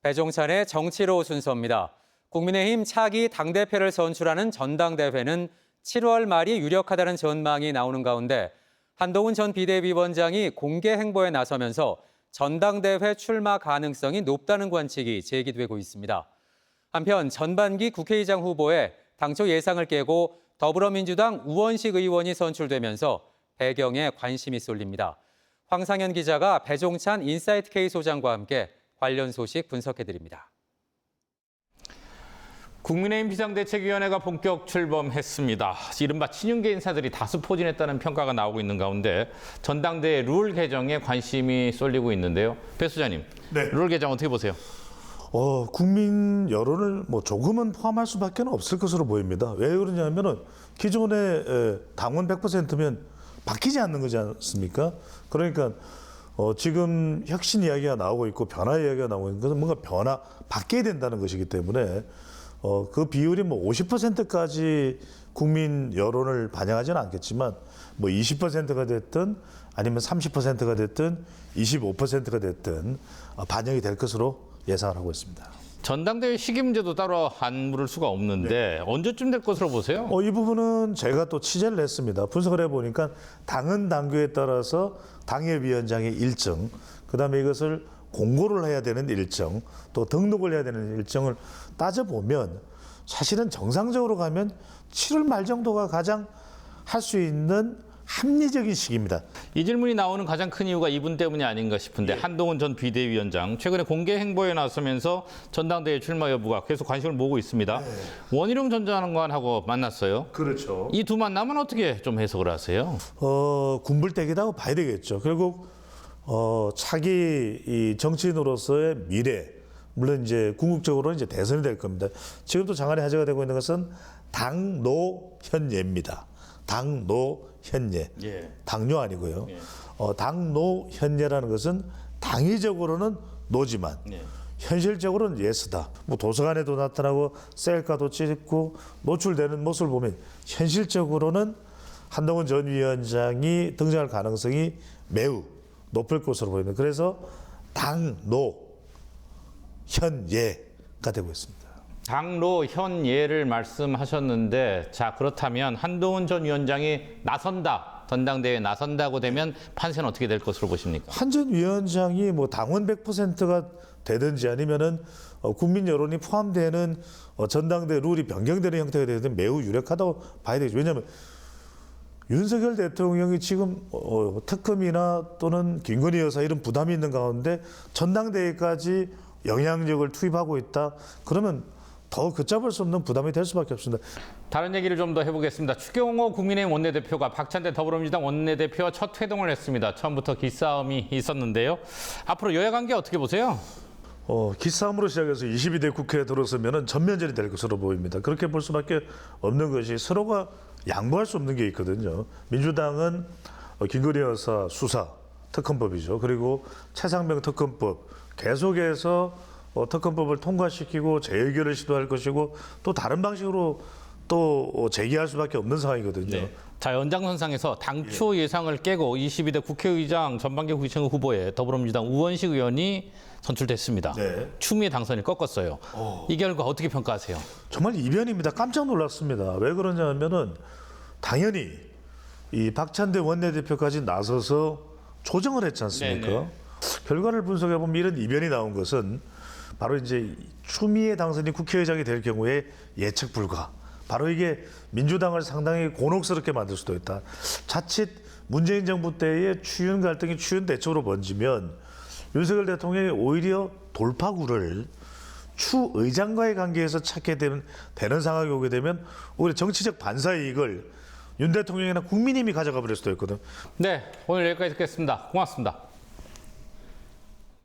배종찬의 정치로 순서입니다. 국민의힘 차기 당대표를 선출하는 전당대회는 7월 말이 유력하다는 전망이 나오는 가운데 한동훈 전 비대위원장이 공개 행보에 나서면서 전당대회 출마 가능성이 높다는 관측이 제기되고 있습니다. 한편 전반기 국회의장 후보에 당초 예상을 깨고 더불어민주당 우원식 의원이 선출되면서 배경에 관심이 쏠립니다. 황상현 기자가 배종찬 인사이트 K 소장과 함께 관련 소식 분석해드립니다. 국민의힘 비상대책위원회가 본격 출범했습니다. 이른바 친윤계 인사들이 다수 포진했다는 평가가 나오고 있는 가운데 전당대회 룰 개정에 관심이 쏠리고 있는데요. 배 소장님, 네. 룰 개정 어떻게 보세요? 국민 여론을 조금은 포함할 수밖에 없을 것으로 보입니다. 왜 그러냐면은 기존의 당원 100%면 바뀌지 않는 거지 않습니까? 그러니까 지금 혁신 이야기가 나오고 있고 변화 이야기가 나오고 있는 것은 뭔가 바뀌어야 된다는 것이기 때문에 그 비율이 50%까지 국민 여론을 반영하지는 않겠지만 20%가 됐든 아니면 30%가 됐든 25%가 됐든 반영이 될 것으로 예상을 하고 있습니다. 전당대회 시기 문제도 따로 안 물을 수가 없는데 언제쯤 될 것으로 보세요? 이 부분은 제가 또 취재를 했습니다. 분석을 해보니까 당은 당규에 따라서 당협위원장의 일정, 그다음에 이것을 공고를 해야 되는 일정, 또 등록을 해야 되는 일정을 따져보면 사실은 정상적으로 가면 7월 말 정도가 가장 할 수 있는 합리적인 시기입니다. 이 질문이 나오는 가장 큰 이유가 이분 때문이 아닌가 싶은데 한동훈 전 비대위원장 최근에 공개 행보에 나서면서 전당대회 출마 여부가 계속 관심을 모으고 있습니다. 원희룡 전 장관하고 만났어요. 그렇죠. 이 두 만남은 어떻게 좀 해석을 하세요? 군불대기라고 봐야 되겠죠. 결국 차기 이 정치인으로서의 미래, 물론 이제 궁극적으로 이제 대선이 될 겁니다. 지금도 장안의 화제가 되고 있는 것은 당노현예입니다. 당노현예. 당뇨 아니고요. 당노현예라는 것은 당위적으로는 노지만 현실적으로는 예스다. 도서관에도 나타나고 셀카도 찍고 노출되는 모습을 보면 현실적으로는 한동훈 전 위원장이 등장할 가능성이 매우 높을 것으로 보입니다. 그래서 당노현예가 되고 있습니다. 당노현예를 말씀하셨는데 자 그렇다면 한동훈 전 위원장이 나선다, 전당대회에 나선다고 되면 판세는 어떻게 될 것으로 보십니까? 한 전 위원장이 당원 100%가 되든지 아니면은 국민 여론이 포함되는 전당대 룰이 변경되는 형태가 되든 매우 유력하다고 봐야 되죠. 왜냐하면 윤석열 대통령이 지금 특검이나 또는 김건희 여사 이런 부담이 있는 가운데 전당대회까지 영향력을 투입하고 있다. 그러면 더 걷잡을 수 없는 부담이 될 수밖에 없습니다. 다른 얘기를 좀 더 해보겠습니다. 추경호 국민의힘 원내대표가 박찬대 더불어민주당 원내대표와 첫 회동을 했습니다. 처음부터 기싸움이 있었는데요. 앞으로 여야 관계 어떻게 보세요? 기싸움으로 시작해서 22대 국회에 들어서면 전면전이 될 것으로 보입니다. 그렇게 볼 수밖에 없는 것이 서로가 양보할 수 없는 게 있거든요. 민주당은 김건희 여사 수사 특검법이죠. 그리고 최상병 특검법 계속해서 특검법을 통과시키고 재의결을 시도할 것이고 또 다른 방식으로 또 제기할 수밖에 없는 상황이거든요. 자, 연장선상에서 당초 예상을 깨고 22대 국회의장 전반기 국회의장 후보에 더불어민주당 우원식 의원이 선출됐습니다. 추미애 당선을 꺾었어요. 이 결과 어떻게 평가하세요? 정말 이변입니다. 깜짝 놀랐습니다. 왜 그러냐면은 당연히 이 박찬대 원내대표까지 나서서 조정을 했지 않습니까? 결과를 분석해 보면 이런 이변이 나온 것은 바로 이제 추미애 당선이 국회의장이 될 경우에 예측 불가. 바로 이게 민주당을 상당히 곤혹스럽게 만들 수도 있다. 자칫 문재인 정부 때의 추윤 갈등이 추윤 대처로 번지면 윤석열 대통령이 오히려 돌파구를 추 의장과의 관계에서 찾게 되는 상황이 오게 되면 오히려 정치적 반사이익을 윤 대통령이나 국민의힘이 가져가 버릴 수도 있거든. 네, 오늘 여기까지 듣겠습니다. 고맙습니다.